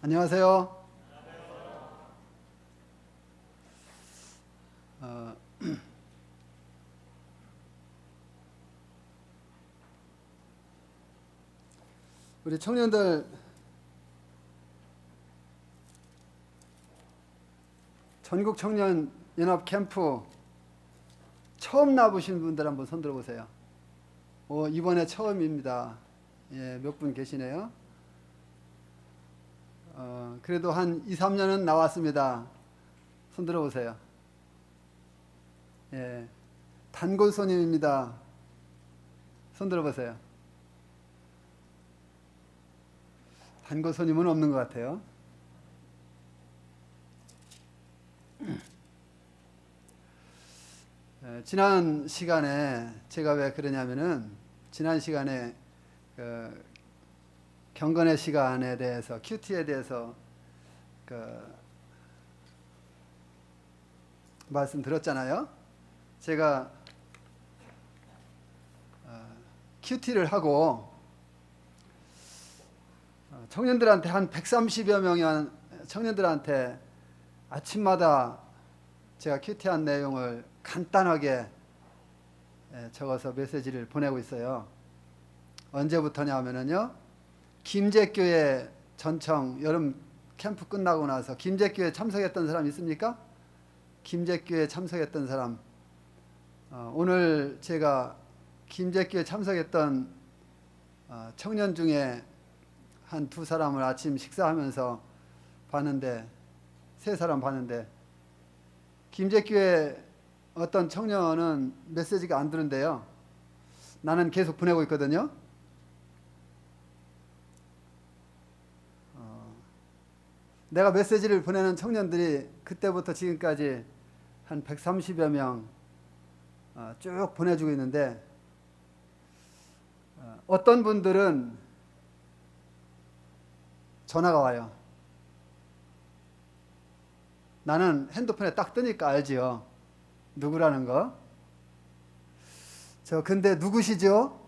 안녕하세요. 우리 청년들 전국 청년 연합 캠프 처음 나보신 분들 한번 손 들어보세요. 이번에 처음입니다. 예, 몇 분 계시네요. 그래도 한 2, 3년은 나왔습니다. 손 들어보세요. 예, 단골 손님입니다. 손 들어보세요. 단골 손님은 없는 것 같아요. 지난 시간에 제가 왜 그러냐면은 지난 시간에 경건의 시간에 대해서 큐티에 대해서 말씀드렸잖아요. 제가 큐티를 하고 청년들한테 한 130여 명의 청년들한테 아침마다 제가 큐티한 내용을 간단하게 적어서 메시지를 보내고 있어요. 언제부터냐 하면은요, 김제교회 전청 여름 캠프 끝나고 나서 김제교회 참석했던 사람 있습니까? 김제교회 참석했던 사람. 오늘 제가 김제교회 참석했던 청년 중에 한 두 사람을 아침 식사하면서 봤는데, 세 사람 봤는데, 김제교회 어떤 청년은 메시지가 안 들은데요. 나는 계속 보내고 있거든요. 내가 메시지를 보내는 청년들이 그때부터 지금까지 한 130여 명 쭉 보내주고 있는데, 어떤 분들은 전화가 와요. 나는 핸드폰에 딱 뜨니까 알지요. 누구라는 거. 근데 누구시죠?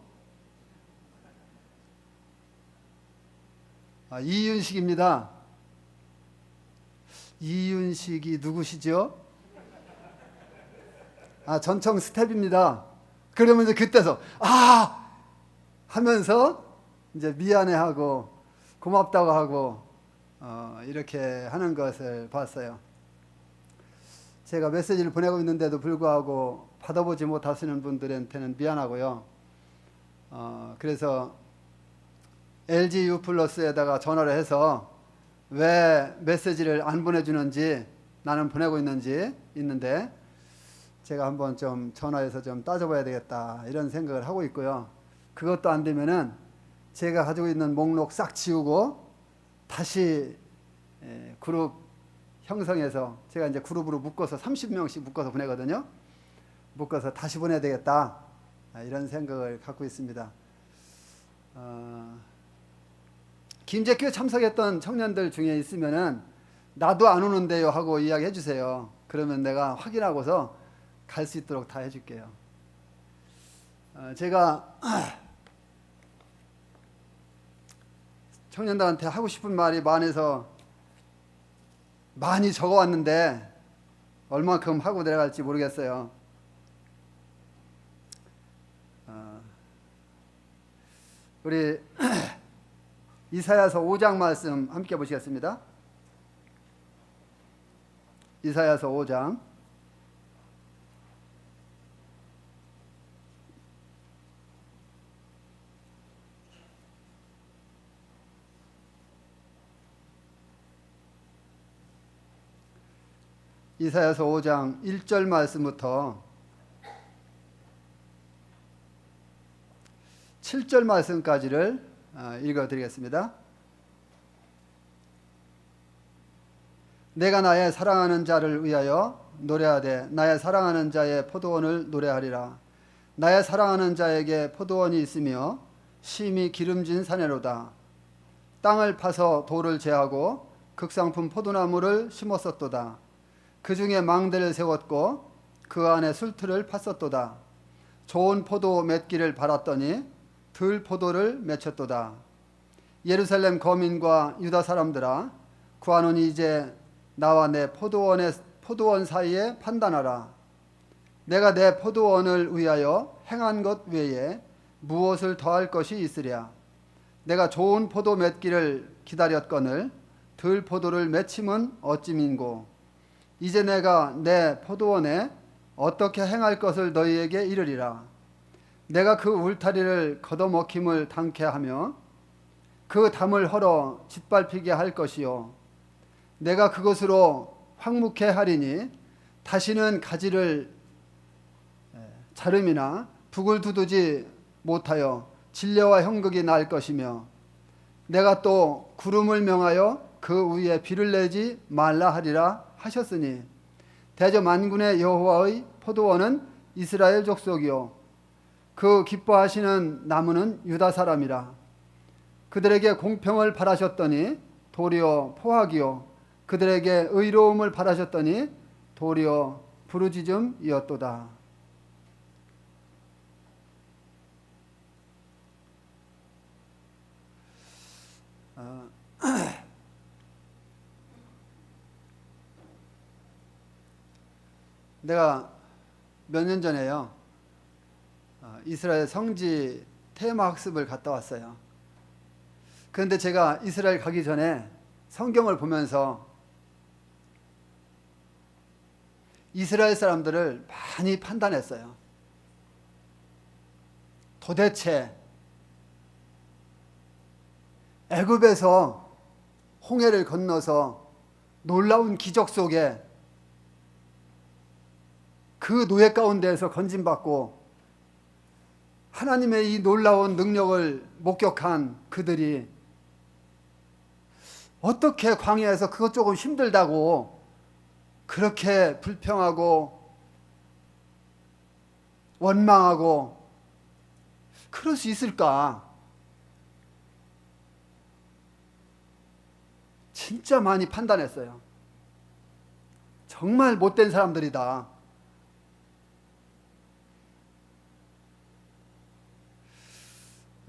이윤식입니다. 이윤식이 누구시죠? 전청 스텝입니다. 그러면 이제 그때서 하면서 이제 미안해하고 고맙다고 하고 이렇게 하는 것을 봤어요. 제가 메시지를 보내고 있는데도 불구하고 받아보지 못하시는 분들한테는 미안하고요. 그래서 LG U 플러스에다가 전화를 해서 왜 메시지를 안 보내주는지, 나는 보내고 있는데 제가 한번 좀 전화해서 좀 따져봐야 되겠다, 이런 생각을 하고 있고요. 그것도 안 되면은 제가 가지고 있는 목록 싹 지우고 다시 그룹 형성해서, 제가 이제 그룹으로 묶어서 30명씩 묶어서 보내거든요. 묶어서 다시 보내야 되겠다, 이런 생각을 갖고 있습니다. 김제교회 참석했던 청년들 중에 있으면은 나도 안 오는데요 하고 이야기해 주세요. 그러면 내가 확인하고서 갈 수 있도록 다 해줄게요. 제가 청년들한테 하고 싶은 말이 많아서 많이 적어왔는데 얼마큼 하고 내려갈지 모르겠어요. 우리 이사야서 5장 말씀 함께 보시겠습니다. 이사야서 5장. 이사야서 5장 1절 말씀부터 7절 말씀까지를 읽어드리겠습니다. 내가 나의 사랑하는 자를 위하여 노래하되 나의 사랑하는 자의 포도원을 노래하리라. 나의 사랑하는 자에게 포도원이 있으며 심히 기름진 사내로다. 땅을 파서 돌을 제하고 극상품 포도나무를 심었었도다. 그 중에 망대를 세웠고 그 안에 술틀을 팠었도다. 좋은 포도 맺기를 바랐더니 들 포도를 맺혔도다. 예루살렘 거민과 유다 사람들아, 구하노니 이제 나와 내 포도원 사이에 판단하라. 내가 내 포도원을 위하여 행한 것 외에 무엇을 더할 것이 있으랴. 내가 좋은 포도 맺기를 기다렸거늘 들 포도를 맺힘은 어찌민고. 이제 내가 내 포도원에 어떻게 행할 것을 너희에게 이르리라. 내가 그 울타리를 걷어먹힘을 당케 하며 그 담을 헐어 짓밟히게 할 것이요. 내가 그것으로 황무케 하리니 다시는 가지를 자름이나 북을 두두지 못하여 진려와 형극이 날 것이며 내가 또 구름을 명하여 그 위에 비를 내지 말라 하리라 하셨으니 대저 만군의 여호와의 포도원은 이스라엘 족속이요 그 기뻐하시는 나무는 유다 사람이라. 그들에게 공평을 바라셨더니 도리어 포악이요 그들에게 의로움을 바라셨더니 도리어 부르짖음이었도다. 내가 몇 년 전에요, 이스라엘 성지 테마 학습을 갔다 왔어요. 그런데 제가 이스라엘 가기 전에 성경을 보면서 이스라엘 사람들을 많이 판단했어요. 도대체 애굽에서 홍해를 건너서 놀라운 기적 속에 그 노예 가운데에서 건짐받고 하나님의 이 놀라운 능력을 목격한 그들이 어떻게 광야에서 그것 조금 힘들다고 그렇게 불평하고 원망하고 그럴 수 있을까? 진짜 많이 판단했어요. 정말 못된 사람들이다.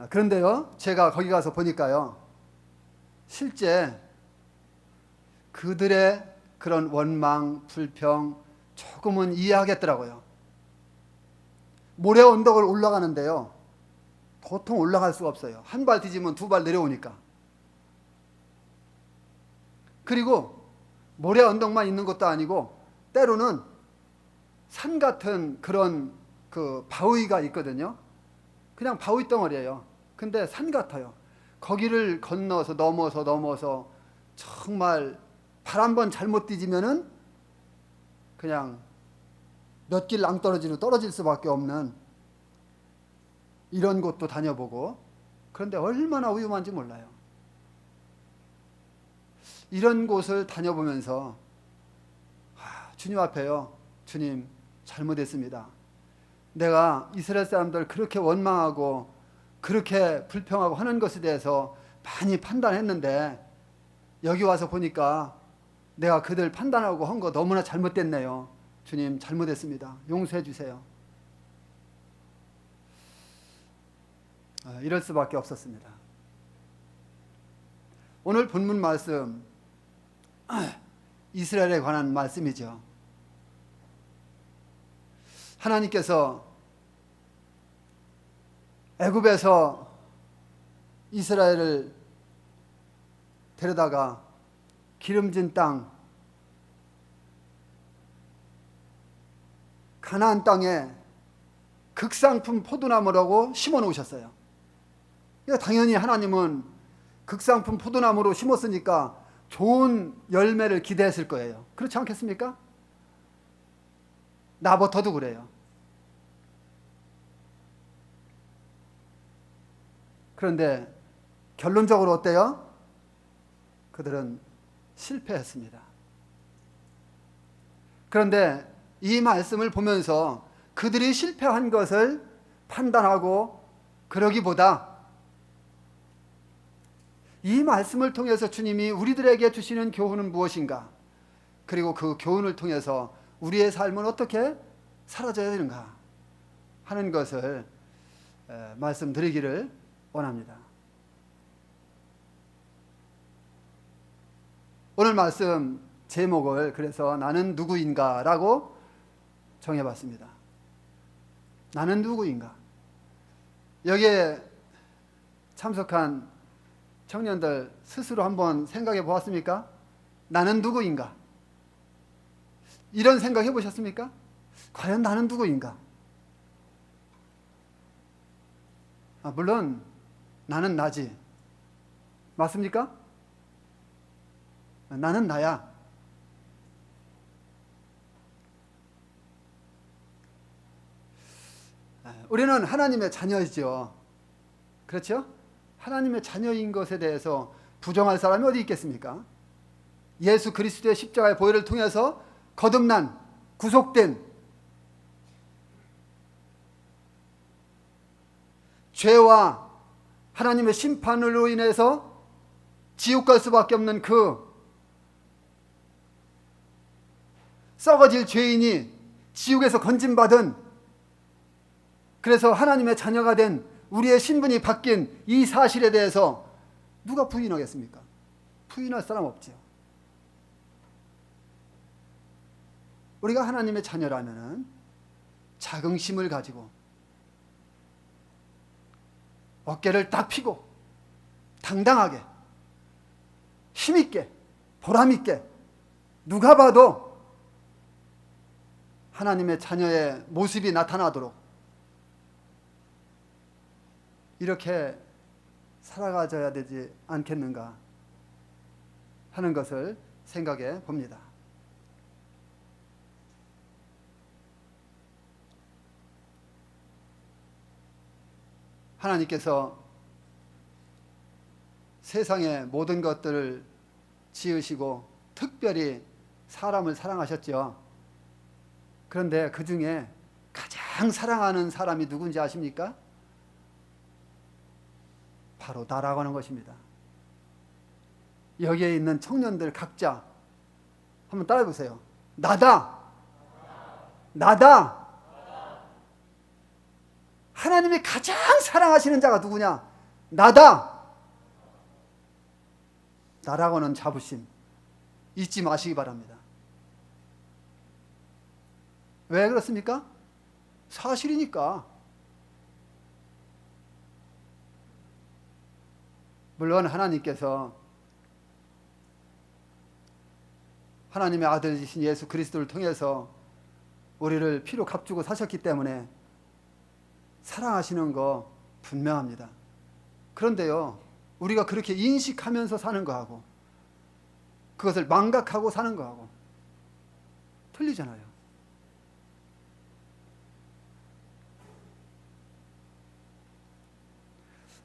그런데요, 제가 거기 가서 보니까요, 실제 그들의 그런 원망, 불평 조금은 이해하겠더라고요. 모래 언덕을 올라가는데요, 도통 올라갈 수가 없어요. 한 발 뒤지면 두 발 내려오니까. 그리고 모래 언덕만 있는 것도 아니고 때로는 산 같은 그런 그 바위가 있거든요. 그냥 바위 덩어리예요. 근데 산 같아요. 거기를 건너서 넘어서 정말 발 한 번 잘못 뒤지면은 그냥 몇 길 낭떠러지로 떨어질 수밖에 없는 이런 곳도 다녀보고, 그런데 얼마나 위험한지 몰라요. 이런 곳을 다녀보면서 주님 앞에요, 주님 잘못했습니다. 내가 이스라엘 사람들 그렇게 원망하고 그렇게 불평하고 하는 것에 대해서 많이 판단했는데 여기 와서 보니까 내가 그들 판단하고 한 거 너무나 잘못됐네요. 주님 잘못했습니다. 용서해 주세요. 이럴 수밖에 없었습니다. 오늘 본문 말씀 이스라엘에 관한 말씀이죠. 하나님께서 애굽에서 이스라엘을 데려다가 기름진 땅, 가나안 땅에 극상품 포도나무라고 심어 놓으셨어요. 당연히 하나님은 극상품 포도나무로 심었으니까 좋은 열매를 기대했을 거예요. 그렇지 않겠습니까? 나부터도 그래요. 그런데 결론적으로 어때요? 그들은 실패했습니다. 그런데 이 말씀을 보면서 그들이 실패한 것을 판단하고 그러기보다 이 말씀을 통해서 주님이 우리들에게 주시는 교훈은 무엇인가? 그리고 그 교훈을 통해서 우리의 삶은 어떻게 살아져야 되는가 하는 것을 말씀드리기를 원합니다. 오늘 말씀 제목을 그래서 나는 누구인가 라고 정해봤습니다. 나는 누구인가? 여기에 참석한 청년들 스스로 한번 생각해 보았습니까? 나는 누구인가? 이런 생각 해보셨습니까? 과연 나는 누구인가? 물론 나는 나지. 맞습니까? 나는 나야. 우리는 하나님의 자녀이죠. 그렇죠? 하나님의 자녀인 것에 대해서 부정할 사람이 어디 있겠습니까? 예수 그리스도의 십자가의 보혈을 통해서 거듭난, 구속된, 죄와 하나님의 심판으로 인해서 지옥 갈 수밖에 없는 그 썩어질 죄인이 지옥에서 건짐받은, 그래서 하나님의 자녀가 된 우리의 신분이 바뀐 이 사실에 대해서 누가 부인하겠습니까? 부인할 사람 없지요. 우리가 하나님의 자녀라면 자긍심을 가지고 어깨를 딱 펴고 당당하게 힘있게 보람있게 누가 봐도 하나님의 자녀의 모습이 나타나도록 이렇게 살아가져야 되지 않겠는가 하는 것을 생각해 봅니다. 하나님께서 세상의 모든 것들을 지으시고 특별히 사람을 사랑하셨죠. 그런데 그 중에 가장 사랑하는 사람이 누군지 아십니까? 바로 나라고 하는 것입니다. 여기에 있는 청년들 각자 한번 따라해 보세요. 나다. 나다. 하나님이 가장 사랑하시는 자가 누구냐? 나다. 나라고는 자부심 잊지 마시기 바랍니다. 왜 그렇습니까? 사실이니까. 물론 하나님께서 하나님의 아들이신 예수 그리스도를 통해서 우리를 피로 값주고 사셨기 때문에 사랑하시는 거 분명합니다. 그런데요, 우리가 그렇게 인식하면서 사는 거하고 그것을 망각하고 사는 거하고 틀리잖아요.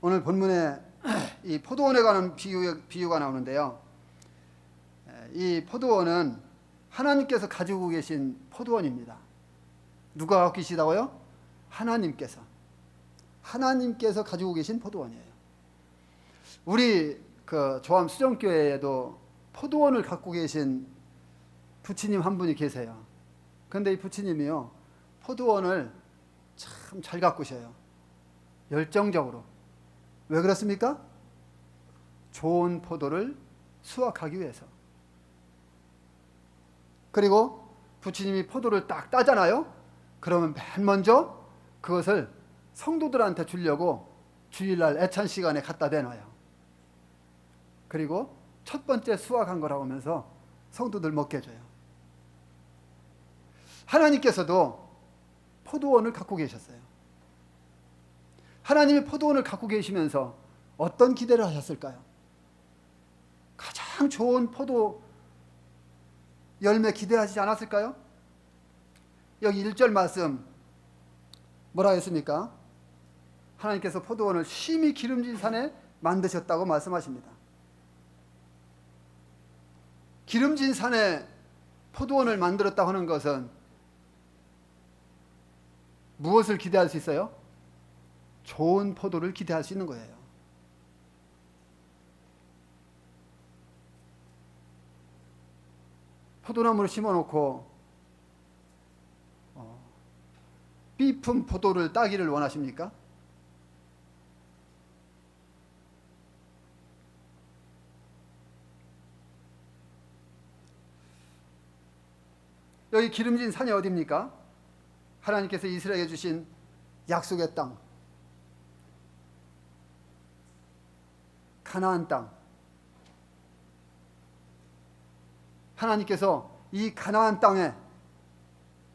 오늘 본문에 이 포도원에 관한 비유가 나오는데요. 이 포도원은 하나님께서 가지고 계신 포도원입니다. 누가 갖고 계시다고요? 하나님께서 가지고 계신 포도원이에요. 우리 그 조암 수정교회에도 포도원을 갖고 계신 부치님 한 분이 계세요. 그런데 이 부치님이요, 포도원을 참 잘 가꾸셔요. 열정적으로. 왜 그렇습니까? 좋은 포도를 수확하기 위해서. 그리고 부치님이 포도를 딱 따잖아요. 그러면 맨 먼저 그것을 성도들한테 주려고 주일날 애찬 시간에 갖다 대놔요. 그리고 첫 번째 수확한 거라고 하면서 성도들 먹게 해줘요. 하나님께서도 포도원을 갖고 계셨어요. 하나님이 포도원을 갖고 계시면서 어떤 기대를 하셨을까요? 가장 좋은 포도 열매 기대하시지 않았을까요? 여기 1절 말씀 뭐라 했습니까? 하나님께서 포도원을 심히 기름진 산에 만드셨다고 말씀하십니다. 기름진 산에 포도원을 만들었다고 하는 것은 무엇을 기대할 수 있어요? 좋은 포도를 기대할 수 있는 거예요. 포도나무를 심어놓고 삐품 포도를 따기를 원하십니까? 여기 기름진 산이 어디입니까? 하나님께서 이스라엘에게 주신 약속의 땅, 가나안 땅. 하나님께서 이 가나안 땅에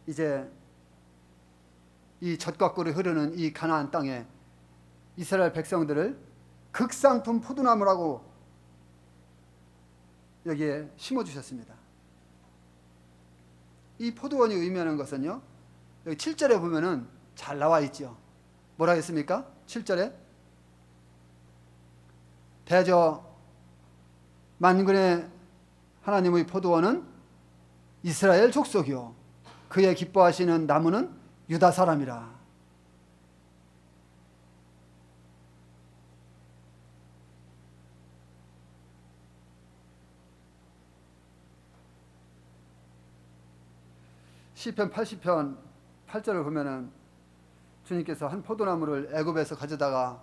이제 이 젖과 꿀이 흐르는 이 가나안 땅에 이스라엘 백성들을 극상품 포도나무라고 여기에 심어주셨습니다. 이 포도원이 의미하는 것은요, 여기 7절에 보면은 잘 나와 있죠. 뭐라 했습니까? 7절에 대저 만군의 하나님의 포도원은 이스라엘 족속이요 그의 기뻐하시는 나무는 유다 사람이라. 시편 80편 8절을 보면은 주님께서 한 포도나무를 애굽에서 가져다가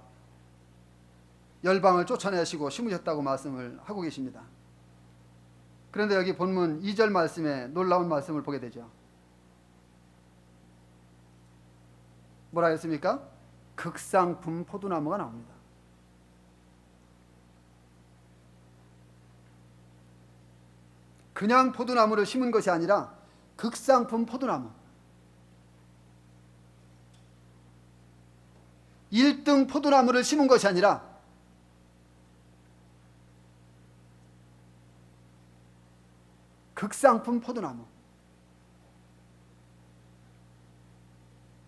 열방을 쫓아내시고 심으셨다고 말씀을 하고 계십니다. 그런데 여기 본문 2절 말씀에 놀라운 말씀을 보게 되죠. 뭐라 했습니까? 극상품 포도나무가 나옵니다. 그냥 포도나무를 심은 것이 아니라 극상품 포도나무. 1등 포도나무를 심은 것이 아니라 극상품 포도나무.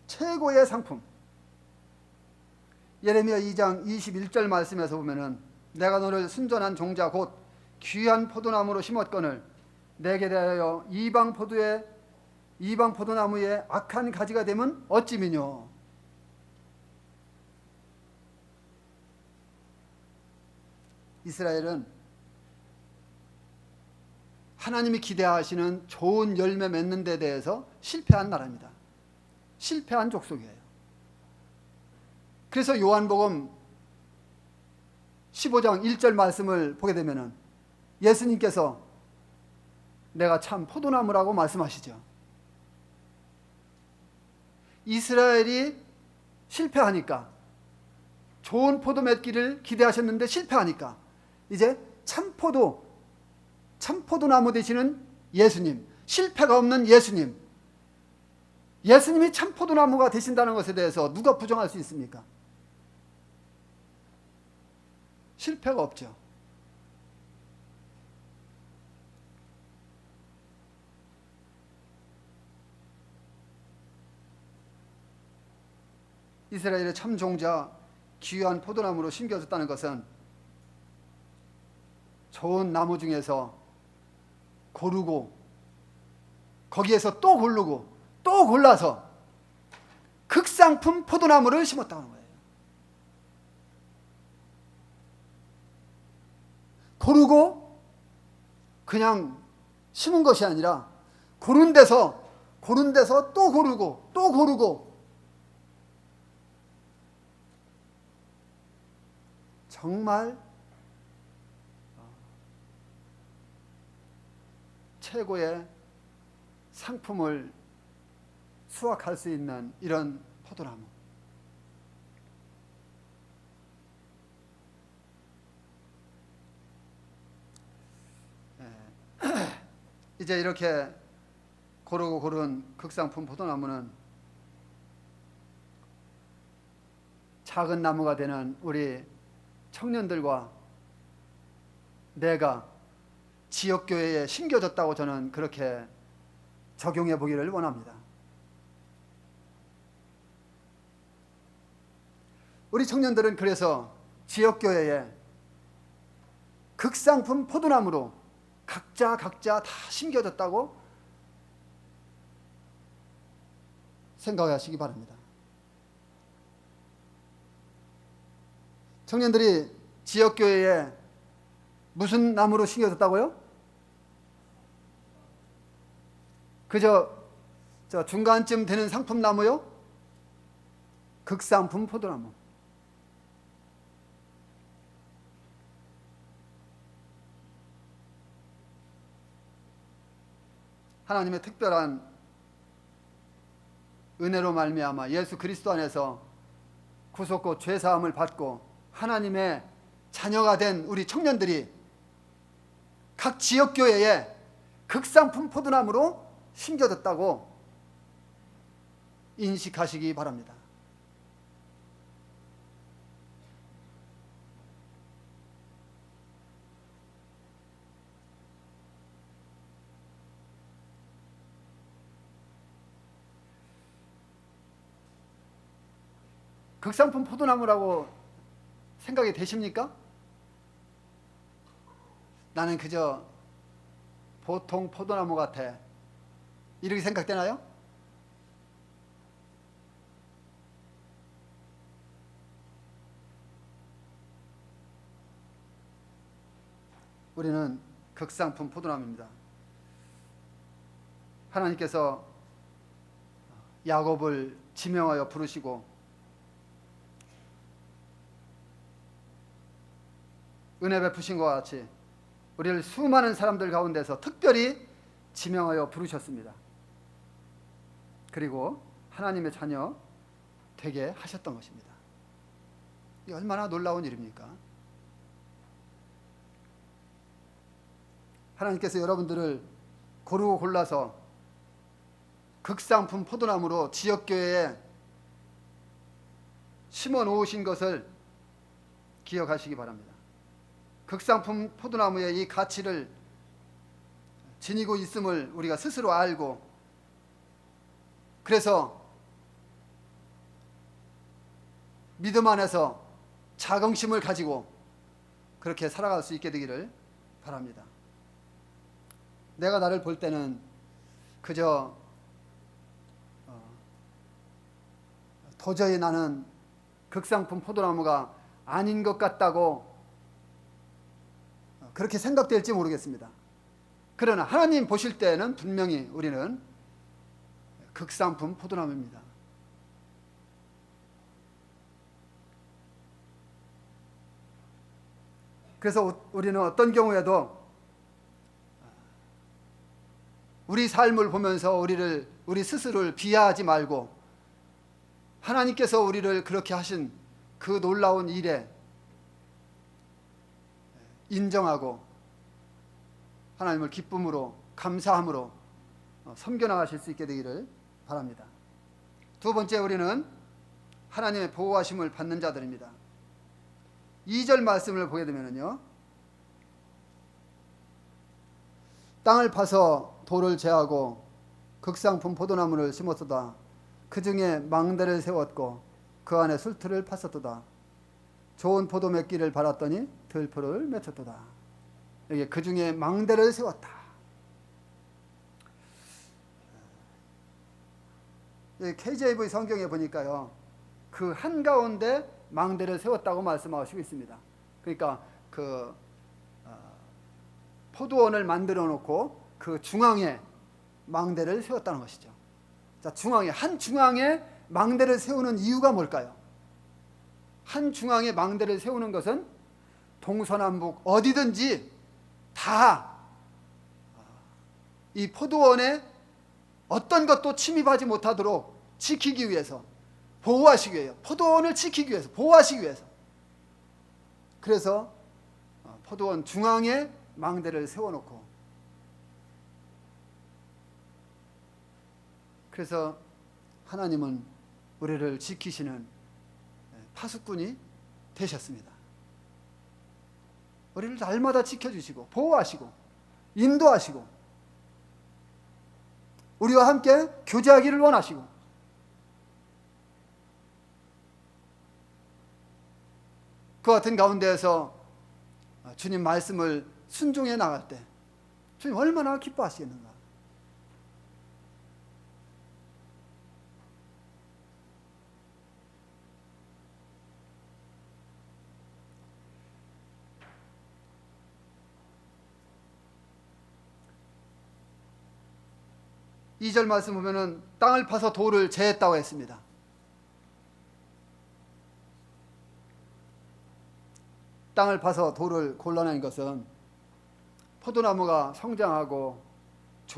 최고의 상품. 예레미야 2장 21절 말씀에서 보면은 내가 너를 순전한 종자 곧 귀한 포도나무로 심었거늘 내게 대하여 이방 포도나무의 악한 가지가 되면 어찌미뇨. 이스라엘은 하나님이 기대하시는 좋은 열매 맺는 데 대해서 실패한 나라입니다. 실패한 족속이에요. 그래서 요한복음 15장 1절 말씀을 보게 되면은 예수님께서 내가 참 포도나무라고 말씀하시죠. 이스라엘이 실패하니까, 좋은 포도 맺기를 기대하셨는데 실패하니까 이제 참포도나무 되시는 예수님, 실패가 없는 예수님이 참포도나무가 되신다는 것에 대해서 누가 부정할 수 있습니까? 실패가 없죠. 이스라엘의 참종자 귀한 포도나무로 심겨졌다는 것은 좋은 나무 중에서 고르고 거기에서 또 고르고 또 골라서 극상품 포도나무를 심었다는 거예요. 고르고 그냥 심은 것이 아니라 고른 데서 또 고르고 또 고르고 정말 최고의 상품을 수확할 수 있는 이런 포도나무. 이제 이렇게 고르고 고른 극상품 포도나무는 작은 나무가 되는 우리 청년들과 내가 지역교회에 심겨졌다고 저는 그렇게 적용해 보기를 원합니다. 우리 청년들은 그래서 지역교회에 극상품 포도나무로 각자 다 심겨졌다고 생각하시기 바랍니다. 청년들이 지역교회에 무슨 나무로 심겨졌다고요? 그저 중간쯤 되는 상품나무요? 극상품 포도나무. 하나님의 특별한 은혜로 말미암아 예수 그리스도 안에서 구속고 죄사함을 받고 하나님의 자녀가 된 우리 청년들이 각 지역교회에 극상품 포도나무로 심겨졌다고 인식하시기 바랍니다. 극상품 포도나무라고 생각이 되십니까? 나는 그저 보통 포도나무 같아, 이렇게 생각되나요? 우리는 극상품 포도나무입니다. 하나님께서 야곱을 지명하여 부르시고 은혜 베푸신 것 같이 우리를 수많은 사람들 가운데서 특별히 지명하여 부르셨습니다. 그리고 하나님의 자녀 되게 하셨던 것입니다. 이 얼마나 놀라운 일입니까? 하나님께서 여러분들을 고르고 골라서 극상품 포도나무로 지역교회에 심어 놓으신 것을 기억하시기 바랍니다. 극상품 포도나무의 이 가치를 지니고 있음을 우리가 스스로 알고, 그래서 믿음 안에서 자긍심을 가지고 그렇게 살아갈 수 있게 되기를 바랍니다. 내가 나를 볼 때는 그저 도저히 나는 극상품 포도나무가 아닌 것 같다고 그렇게 생각될지 모르겠습니다. 그러나 하나님 보실 때는 분명히 우리는 극상품 포도나무입니다. 그래서 우리는 어떤 경우에도 우리 삶을 보면서 우리 스스로를 비하하지 말고 하나님께서 우리를 그렇게 하신 그 놀라운 일에 인정하고 하나님을 기쁨으로 감사함으로 섬겨나가실 수 있게 되기를 바랍니다. 두 번째, 우리는 하나님의 보호하심을 받는 자들입니다. 2절 말씀을 보게 되면요, 땅을 파서 돌을 제하고 극상품 포도나무를 심었도다. 그 중에 망대를 세웠고 그 안에 술틀을 팠었도다. 좋은 포도 맺기를 바랐더니 들풀을 맺혔도다. 여기 그 중에 망대를 세웠다. KJV 성경에 보니까요, 그 한가운데 망대를 세웠다고 말씀하시고 있습니다. 그러니까 그 포도원을 만들어 놓고 그 중앙에 망대를 세웠다는 것이죠. 자, 한 중앙에 망대를 세우는 이유가 뭘까요? 한 중앙에 망대를 세우는 것은 동서남북 어디든지 다 이 포도원에 어떤 것도 침입하지 못하도록 지키기 위해서, 보호하시기 위해서, 포도원을 지키기 위해서, 보호하시기 위해서, 그래서 포도원 중앙에 망대를 세워놓고, 그래서 하나님은 우리를 지키시는 파수꾼이 되셨습니다. 우리를 날마다 지켜주시고 보호하시고 인도하시고 우리와 함께 교제하기를 원하시고, 그 같은 가운데에서 주님 말씀을 순종해 나갈 때 주님 얼마나 기뻐하시겠는가. 이 절 말씀 보면은 땅을 파서 돌을 제했다고 했습니다. 땅을 파서 돌을 골라낸 것은 포도나무가 성장하고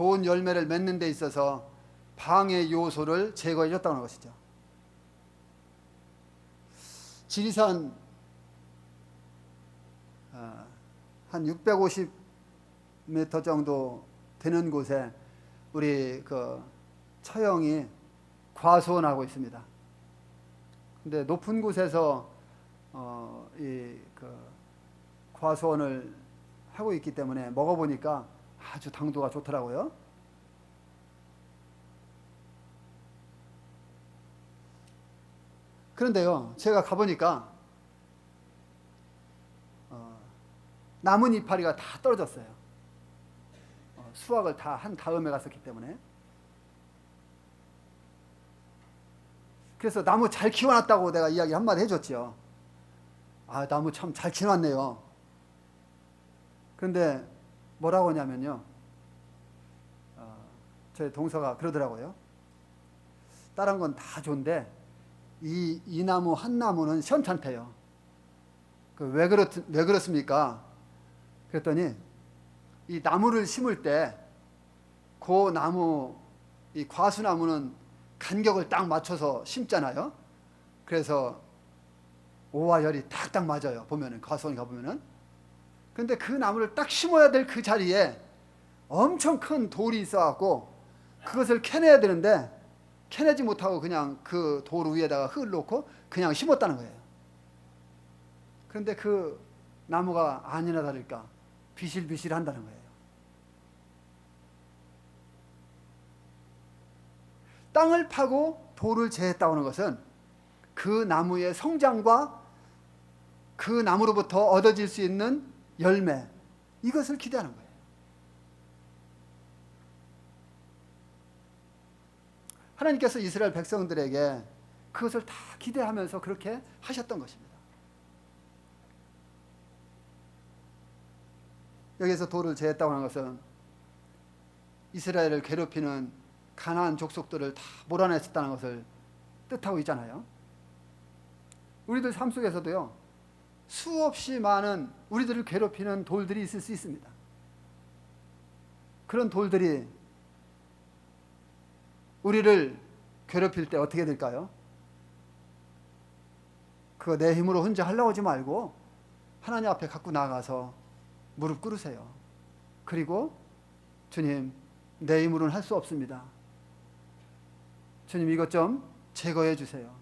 좋은 열매를 맺는 데 있어서 방해 요소를 제거해 줬다는 것이죠. 지리산 한 650m 정도 되는 곳에 우리 그 처형이 과수원하고 있습니다. 근데 높은 곳에서 그 과수원을 하고 있기 때문에 먹어보니까 아주 당도가 좋더라고요. 그런데요, 제가 가보니까 남은 이파리가 다 떨어졌어요. 수확을 다 한 다음에 갔었기 때문에. 그래서 나무 잘 키워놨다고 내가 이야기 한마디 해줬지요. 아, 나무 참 잘 키워놨네요. 그런데 뭐라고 하냐면요, 제 동서가 그러더라고요. 다른 건 다 좋은데 이 나무 한 나무는 시원찮대요. 왜 그렇습니까? 그랬더니 이 나무를 심을 때 그 나무, 이 과수나무는 간격을 딱 맞춰서 심잖아요. 그래서 오와 열이 딱딱 맞아요. 보면은, 과수원에 가보면은. 근데 그 나무를 딱 심어야 될 그 자리에 엄청 큰 돌이 있어갖고 그것을 캐내야 되는데 캐내지 못하고 그냥 그 돌 위에다가 흙을 놓고 그냥 심었다는 거예요. 그런데 그 나무가 아니나 다를까 비실비실 한다는 거예요. 땅을 파고 돌을 제했다고 하는 것은 그 나무의 성장과 그 나무로부터 얻어질 수 있는 열매, 이것을 기대하는 거예요. 하나님께서 이스라엘 백성들에게 그것을 다 기대하면서 그렇게 하셨던 것입니다. 여기서 돌을 제했다고 하는 것은 이스라엘을 괴롭히는 가나안 족속들을 다 몰아냈었다는 것을 뜻하고 있잖아요. 우리들 삶 속에서도요, 수없이 많은 우리들을 괴롭히는 돌들이 있을 수 있습니다. 그런 돌들이 우리를 괴롭힐 때 어떻게 될까요? 그거 내 힘으로 혼자 하려고 하지 말고 하나님 앞에 갖고 나가서 무릎 꿇으세요. 그리고 주님, 내 힘으로는 할 수 없습니다. 주님, 이것 좀 제거해 주세요.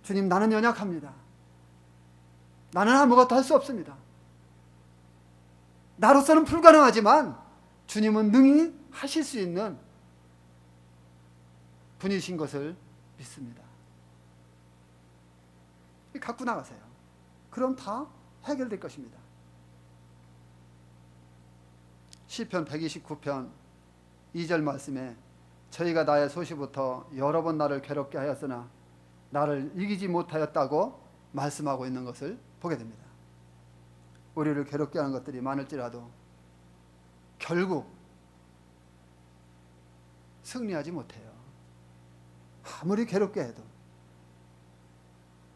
주님, 나는 연약합니다. 나는 아무것도 할 수 없습니다. 나로서는 불가능하지만 주님은 능히 하실 수 있는 분이신 것을 믿습니다. 갖고 나가세요. 그럼 다 해결될 것입니다. 시편 129편 2절 말씀에 저희가 나의 소시부터 여러 번 나를 괴롭게 하였으나 나를 이기지 못하였다고 말씀하고 있는 것을 보게 됩니다. 우리를 괴롭게 하는 것들이 많을지라도 결국 승리하지 못해요. 아무리 괴롭게 해도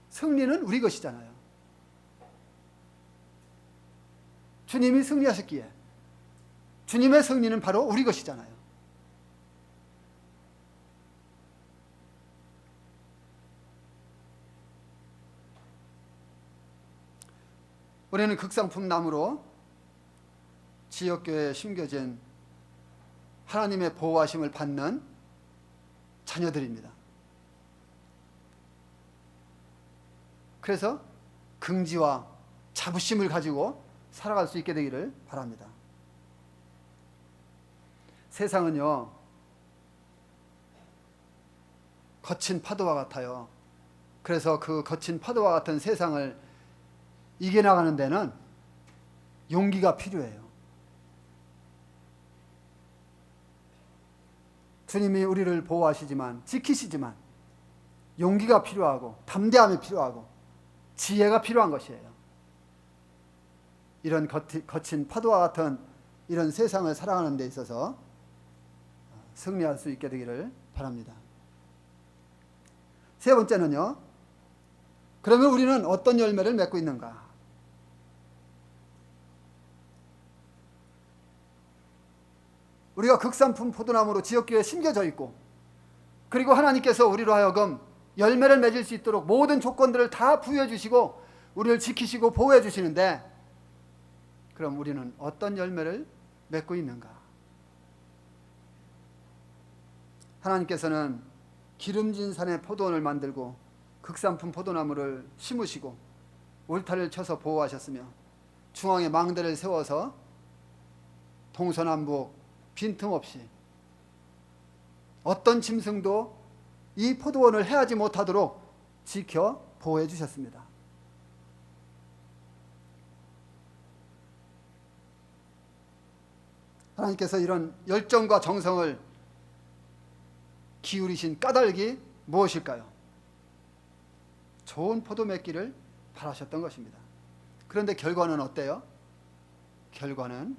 승리는 우리 것이잖아요. 주님이 승리하셨기에 주님의 승리는 바로 우리 것이잖아요. 우리는 극상품 나무로 지역교회에 심겨진 하나님의 보호하심을 받는 자녀들입니다. 그래서 긍지와 자부심을 가지고 살아갈 수 있게 되기를 바랍니다. 세상은요, 거친 파도와 같아요. 그래서 그 거친 파도와 같은 세상을 이겨나가는 데는 용기가 필요해요. 주님이 우리를 보호하시지만, 지키시지만 용기가 필요하고 담대함이 필요하고 지혜가 필요한 것이에요. 이런 거친 파도와 같은 이런 세상을 살아가는 데 있어서 승리할 수 있게 되기를 바랍니다. 세 번째는요, 그러면 우리는 어떤 열매를 맺고 있는가? 우리가 극산품 포도나무로 지역교회에 심겨져 있고, 그리고 하나님께서 우리로 하여금 열매를 맺을 수 있도록 모든 조건들을 다 부여해 주시고 우리를 지키시고 보호해 주시는데, 그럼 우리는 어떤 열매를 맺고 있는가? 하나님께서는 기름진 산에 포도원을 만들고 극산품 포도나무를 심으시고 울타리를 쳐서 보호하셨으며 중앙에 망대를 세워서 동서남북 빈틈없이 어떤 짐승도 이 포도원을 해하지 못하도록 지켜 보호해 주셨습니다. 하나님께서 이런 열정과 정성을 기울이신 까닭이 무엇일까요? 좋은 포도 맺기를 바라셨던 것입니다. 그런데 결과는 어때요? 결과는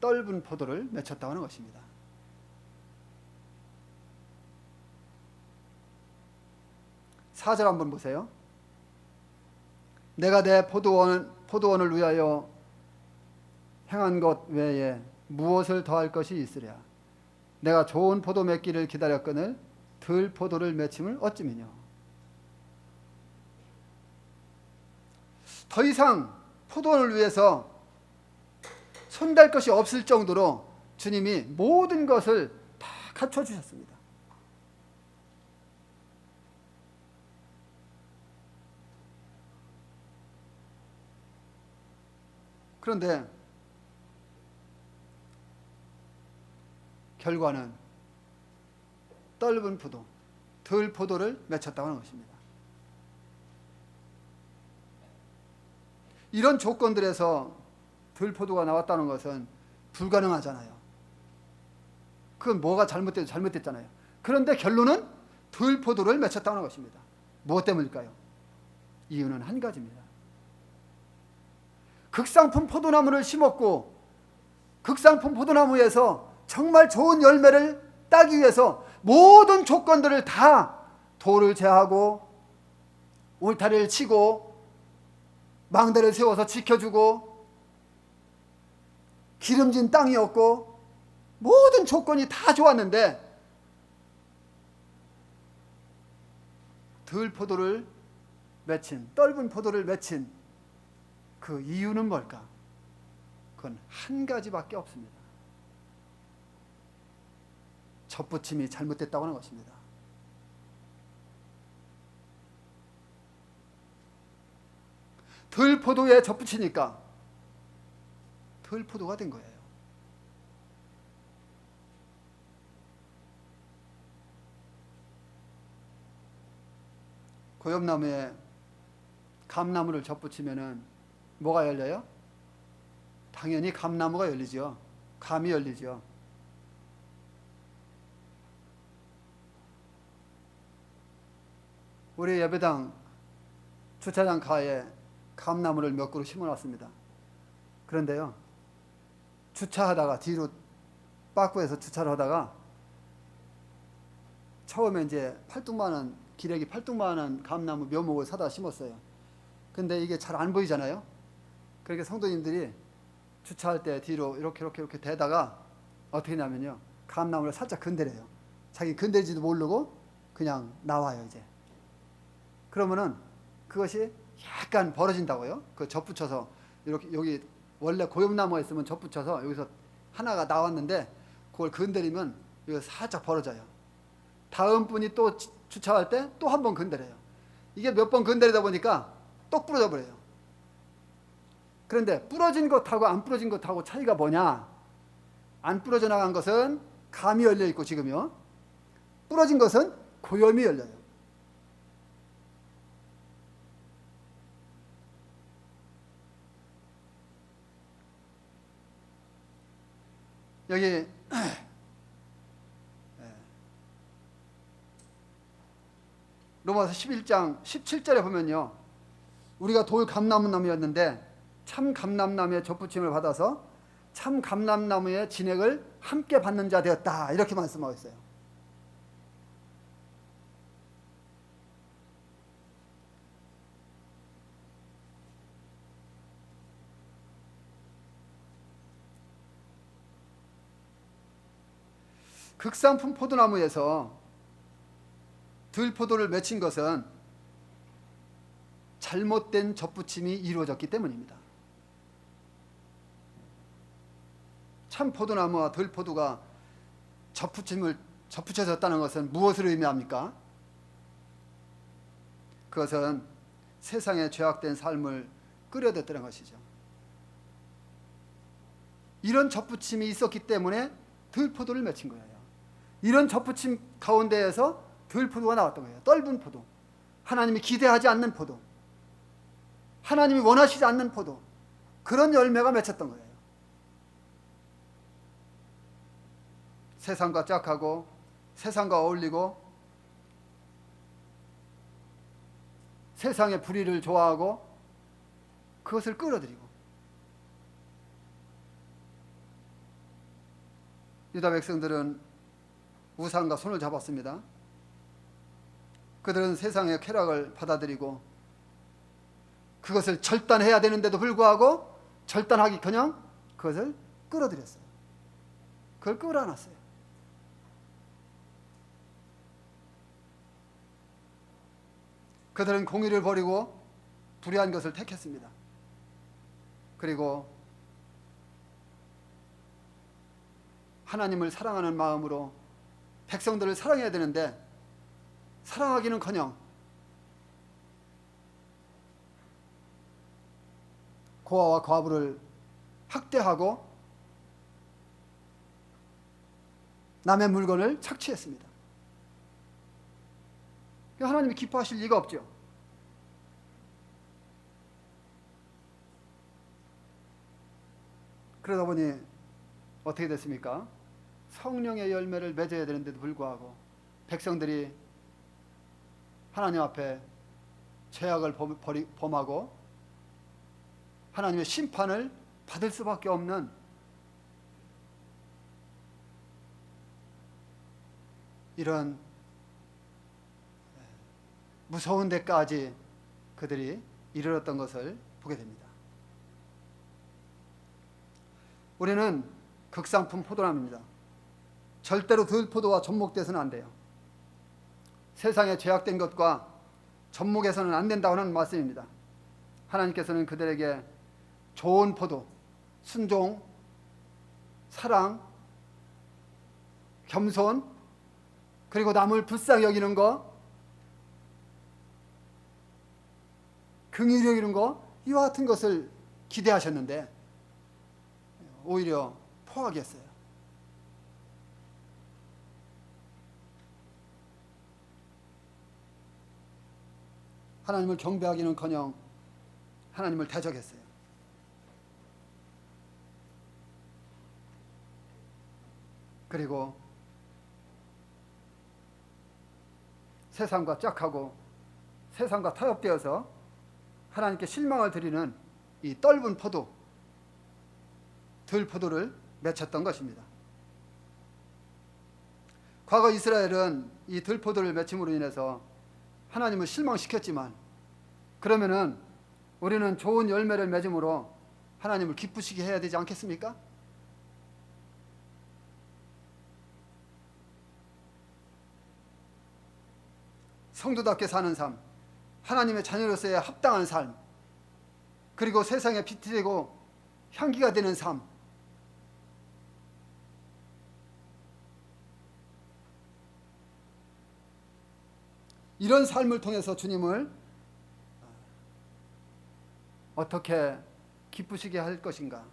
떫은 포도를 맺혔다고 하는 것입니다. 사절 한번 보세요. 내가 내 포도원을 위하여 행한 것 외에 무엇을 더할 것이 있으랴. 내가 좋은 포도 맺기를 기다렸거늘 들 포도를 맺힘을 어찌미뇨. 더 이상 포도원을 위해서 손댈 것이 없을 정도로 주님이 모든 것을 다 갖춰주셨습니다. 그런데 결과는 떫은 포도, 들 포도를 맺혔다고 하는 것입니다. 이런 조건들에서 들 포도가 나왔다는 것은 불가능하잖아요. 그건 뭐가 잘못돼도 잘못됐잖아요. 그런데 결론은 들 포도를 맺혔다는 것입니다. 무엇 때문일까요? 이유는 한 가지입니다. 극상품 포도나무를 심었고 극상품 포도나무에서 정말 좋은 열매를 따기 위해서 모든 조건들을 다 돌을 제하고 울타리를 치고 망대를 세워서 지켜주고 기름진 땅이었고 모든 조건이 다 좋았는데 들 포도를 맺힌, 떫은 포도를 맺힌 그 이유는 뭘까? 그건 한 가지밖에 없습니다. 접붙임이 잘못됐다고 하는 것입니다. 들 포도에 접붙이니까 들 포도가 된 거예요. 고엽나무에 감나무를 접붙이면은 뭐가 열려요? 당연히 감나무가 열리죠. 감이 열리죠. 우리 예배당 주차장 가에 감나무를 몇 그루 심어놨습니다. 그런데요, 주차하다가 뒤로 빠꾸에서 주차를 하다가 처음에 이제 기레기 팔뚝만한 감나무 묘목을 사다 심었어요. 근데 이게 잘 안 보이잖아요. 그러니까 성도님들이 주차할 때 뒤로 이렇게 대다가 어떻게 하냐면요, 감나무를 살짝 건드려요. 자기 건드리지도 모르고 그냥 나와요. 이제 그러면은 그것이 약간 벌어진다고요. 그 접붙여서 이렇게, 여기 원래 고엽나무가 있으면 접붙여서 여기서 하나가 나왔는데 그걸 건드리면 이거 살짝 벌어져요. 다음 분이 또 주차할 때 또 한 번 건드려요. 이게 몇 번 건드리다 보니까 똑 부러져 버려요. 그런데 부러진 것하고 안 부러진 것하고 차이가 뭐냐? 안 부러져 나간 것은 감이 열려 있고 지금요. 부러진 것은 고염이 열려요. 여기 로마서 11장 17절에 보면요, 우리가 돌 감람나무였는데 참 감람나무의 접붙임을 받아서 참 감람나무의 진액을 함께 받는 자 되었다, 이렇게 말씀하고 있어요. 극상품 포도나무에서 들포도를 맺힌 것은 잘못된 접붙임이 이루어졌기 때문입니다. 참 포도나무와 들포도가 접붙여졌다는 것은 무엇을 의미합니까? 그것은 세상의 죄악된 삶을 끌어들였다는 것이죠. 이런 접붙임이 있었기 때문에 들포도를 맺힌 거예요. 이런 접붙임 가운데에서 들포도가 나왔던 거예요. 떫은 포도, 하나님이 기대하지 않는 포도, 하나님이 원하시지 않는 포도, 그런 열매가 맺혔던 거예요. 세상과 짝하고 세상과 어울리고 세상의 불의를 좋아하고 그것을 끌어들이고, 유다 백성들은 우상과 손을 잡았습니다. 그들은 세상의 쾌락을 받아들이고 그것을 절단해야 되는데도 불구하고 절단하기커녕 그것을 끌어들였어요. 그걸 끌어안았어요. 그들은 공의를 버리고 불의한 것을 택했습니다. 그리고 하나님을 사랑하는 마음으로 백성들을 사랑해야 되는데 사랑하기는커녕 고아와 과부를 학대하고 남의 물건을 착취했습니다. 하나님이 기뻐하실 리가 없죠. 그러다 보니 어떻게 됐습니까? 성령의 열매를 맺어야 되는데도 불구하고 백성들이 하나님 앞에 죄악을 범하고 하나님의 심판을 받을 수밖에 없는 이런 무서운 데까지 그들이 이르렀던 것을 보게 됩니다. 우리는 극상품 포도나무입니다. 절대로 들포도와 접목돼서는 안 돼요. 세상에 죄악된 것과 접목해서는 안 된다고 하는 말씀입니다. 하나님께서는 그들에게 좋은 포도, 순종, 사랑, 겸손, 그리고 남을 불쌍히 여기는 것, 긍휼히 여기는 것, 이와 같은 것을 기대하셨는데 오히려 포악했어요. 하나님을 경배하기는커녕 하나님을 대적했어요. 그리고 세상과 짝하고 세상과 타협되어서 하나님께 실망을 드리는 이 떫은 포도, 들포도를 맺혔던 것입니다. 과거 이스라엘은 이 들포도를 맺힘으로 인해서 하나님을 실망시켰지만, 그러면은 우리는 좋은 열매를 맺음으로 하나님을 기쁘시게 해야 되지 않겠습니까? 성도답게 사는 삶, 하나님의 자녀로서의 합당한 삶, 그리고 세상에 빛이 되고 향기가 되는 삶, 이런 삶을 통해서 주님을 어떻게 기쁘시게 할 것인가,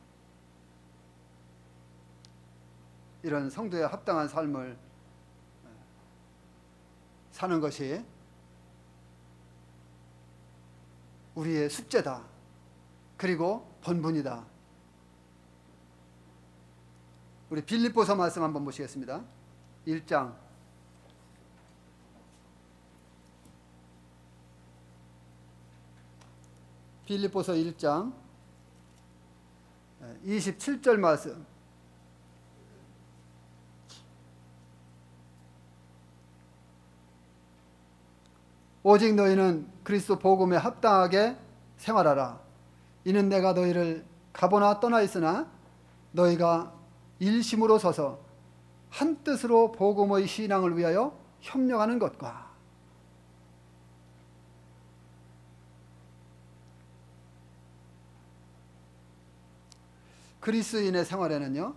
이런 성도의 합당한 삶을 사는 것이 우리의 숙제다. 그리고 본분이다. 우리 빌립보서 말씀 한번 보시겠습니다. 1장 27절 말씀. 오직 너희는 그리스도 복음에 합당하게 생활하라. 이는 내가 너희를 가보나 떠나 있으나 너희가 일심으로 서서 한 뜻으로 복음의 신앙을 위하여 협력하는 것과 그리스도인의 생활에는요,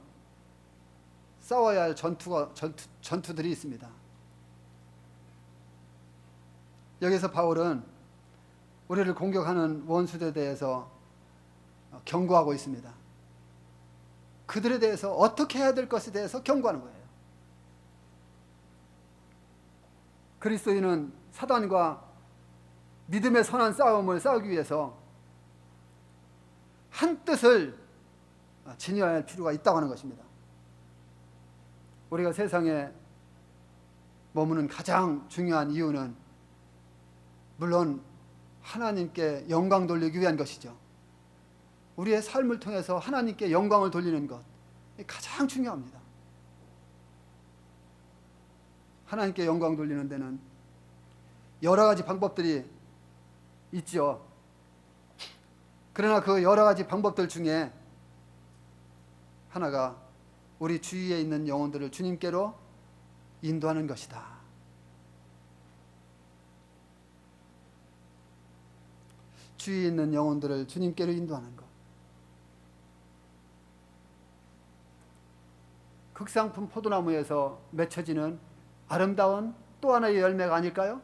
싸워야 할 전투들이 있습니다. 여기서 바울은 우리를 공격하는 원수들에 대해서 경고하고 있습니다. 그들에 대해서 어떻게 해야 될 것에 대해서 경고하는 거예요. 그리스도인은 사단과 믿음의 선한 싸움을 싸우기 위해서 한 뜻을 지녀야 할 필요가 있다고 하는 것입니다. 우리가 세상에 머무는 가장 중요한 이유는 물론 하나님께 영광 돌리기 위한 것이죠. 우리의 삶을 통해서 하나님께 영광을 돌리는 것, 가장 중요합니다. 하나님께 영광 돌리는 데는 여러 가지 방법들이 있죠. 그러나 그 여러 가지 방법들 중에 하나가 우리 주위에 있는 영혼들을 주님께로 인도하는 것이다. 주위에 있는 영혼들을 주님께로 인도하는 것. 극상품 포도나무에서 맺혀지는 아름다운 또 하나의 열매가 아닐까요?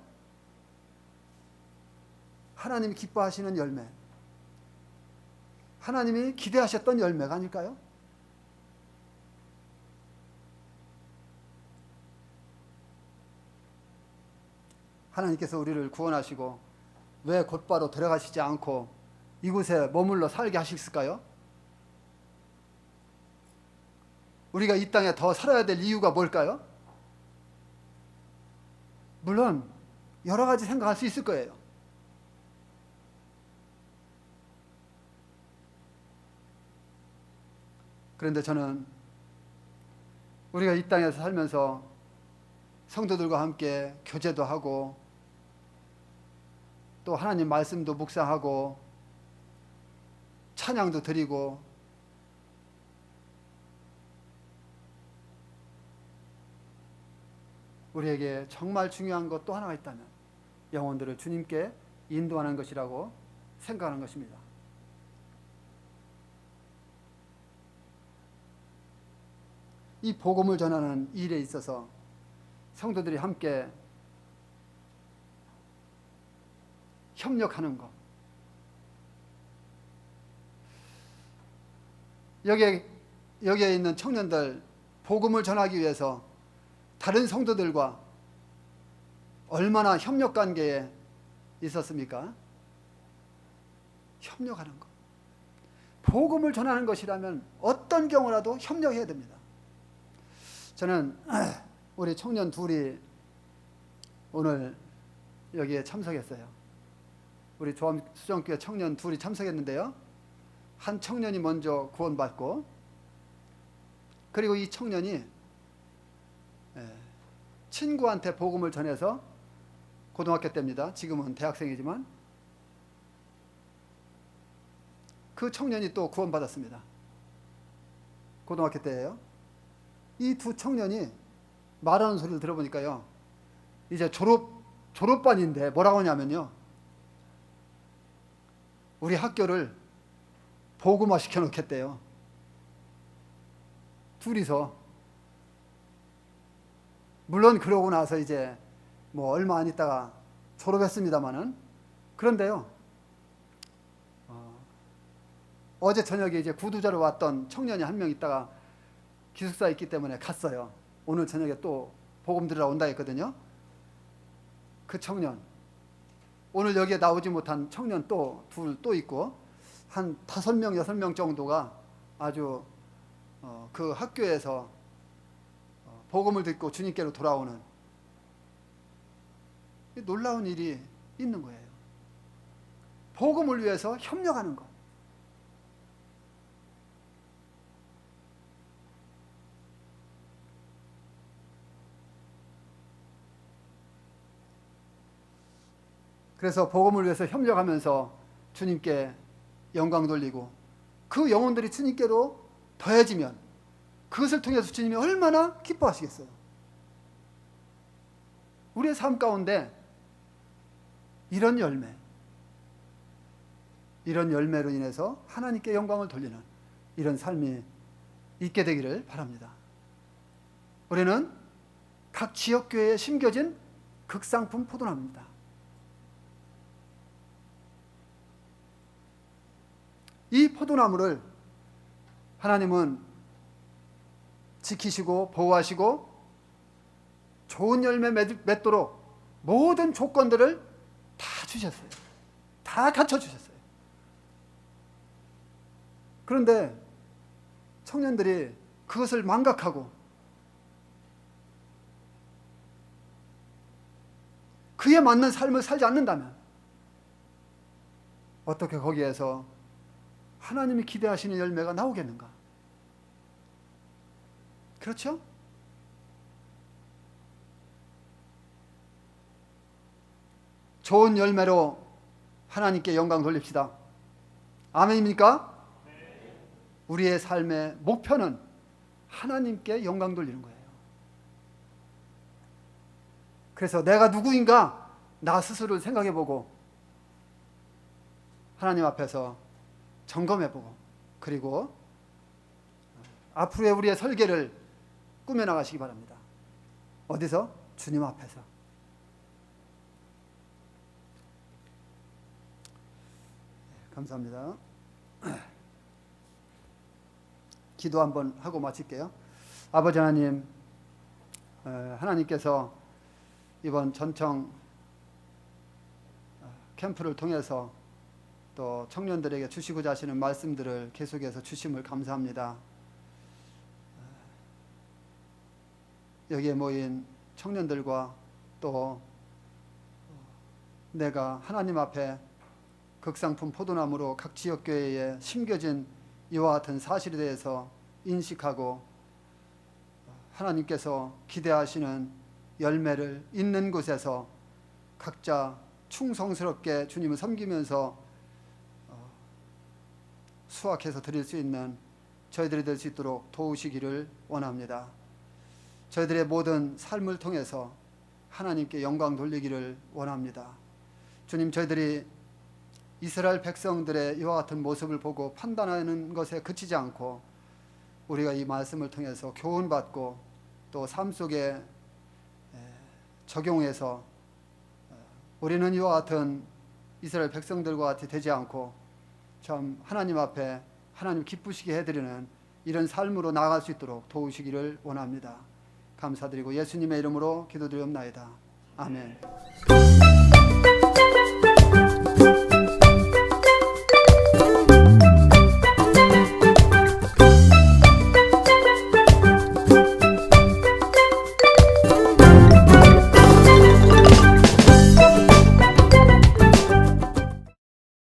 하나님이 기뻐하시는 열매, 하나님이 기대하셨던 열매가 아닐까요? 하나님께서 우리를 구원하시고 왜 곧바로 데려가시지 않고 이곳에 머물러 살게 하셨을까요? 우리가 이 땅에 더 살아야 될 이유가 뭘까요? 물론 여러 가지 생각할 수 있을 거예요. 그런데 저는 우리가 이 땅에서 살면서 성도들과 함께 교제도 하고 또 하나님 말씀도 묵상하고 찬양도 드리고 우리에게 정말 중요한 것 또 하나가 있다면 영혼들을 주님께 인도하는 것이라고 생각하는 것입니다. 이 복음을 전하는 일에 있어서 성도들이 함께 협력하는 것. 여기에 있는 청년들 복음을 전하기 위해서 다른 성도들과 얼마나 협력 관계에 있었습니까? 협력하는 것. 복음을 전하는 것이라면 어떤 경우라도 협력해야 됩니다. 저는 우리 청년 둘이 오늘 여기에 참석했어요. 우리 조암수정교회 청년 둘이 참석했는데요. 한 청년이 먼저 구원받고 그리고 이 청년이 친구한테 복음을 전해서 고등학교 때입니다. 지금은 대학생이지만 그 청년이 또 구원받았습니다. 고등학교 때예요. 이 두 청년이 말하는 소리를 들어보니까요. 이제 졸업반인데 뭐라고 하냐면요. 우리 학교를 복음화 시켜놓겠대요. 둘이서. 물론 그러고 나서 이제 뭐 얼마 안 있다가 졸업했습니다마는 그런데요. 어제 저녁에 이제 구두자로 왔던 청년이 한 명 있다가 기숙사에 있기 때문에 갔어요. 오늘 저녁에 또 복음 들으러 온다 했거든요. 그 청년, 오늘 여기에 나오지 못한 청년 둘 또 있고 한 5명, 6명 정도가 아주 그 학교에서 복음을 듣고 주님께로 돌아오는 놀라운 일이 있는 거예요. 복음을 위해서 협력하는 것. 그래서 복음을 위해서 협력하면서 주님께 영광 돌리고 그 영혼들이 주님께로 더해지면 그것을 통해서 주님이 얼마나 기뻐하시겠어요. 우리의 삶 가운데 이런 열매로 인해서 하나님께 영광을 돌리는 이런 삶이 있게 되기를 바랍니다. 우리는 각 지역교회에 심겨진 극상품 포도나무입니다. 이 포도나무를 하나님은 지키시고 보호하시고 좋은 열매 맺도록 모든 조건들을 다 주셨어요. 다 갖춰주셨어요. 그런데 청년들이 그것을 망각하고 그에 맞는 삶을 살지 않는다면 어떻게 거기에서 하나님이 기대하시는 열매가 나오겠는가? 그렇죠? 좋은 열매로 하나님께 영광 돌립시다. 아멘입니까? 우리의 삶의 목표는 하나님께 영광 돌리는 거예요. 그래서 내가 누구인가 나 스스로를 생각해보고 하나님 앞에서 점검해보고 그리고 앞으로의 우리의 설계를 꾸며나가시기 바랍니다. 어디서? 주님 앞에서. 감사합니다. 기도 한번 하고 마칠게요. 아버지 하나님, 하나님께서 이번 전청 캠프를 통해서 또 청년들에게 주시고자 하시는 말씀들을 계속해서 주심을 감사합니다. 여기에 모인 청년들과 또 내가 하나님 앞에 극상품 포도나무로 각 지역교회에 심겨진 이와 같은 사실에 대해서 인식하고 하나님께서 기대하시는 열매를 있는 곳에서 각자 충성스럽게 주님을 섬기면서 수확해서 드릴 수 있는 저희들이 될 수 있도록 도우시기를 원합니다. 저희들의 모든 삶을 통해서 하나님께 영광 돌리기를 원합니다. 주님, 저희들이 이스라엘 백성들의 이와 같은 모습을 보고 판단하는 것에 그치지 않고 우리가 이 말씀을 통해서 교훈받고 또 삶 속에 적용해서 우리는 이와 같은 이스라엘 백성들과 같이 되지 않고 참 하나님 앞에 하나님 기쁘시게 해드리는 이런 삶으로 나아갈 수 있도록 도우시기를 원합니다. 감사드리고 예수님의 이름으로 기도드리옵나이다. 아멘.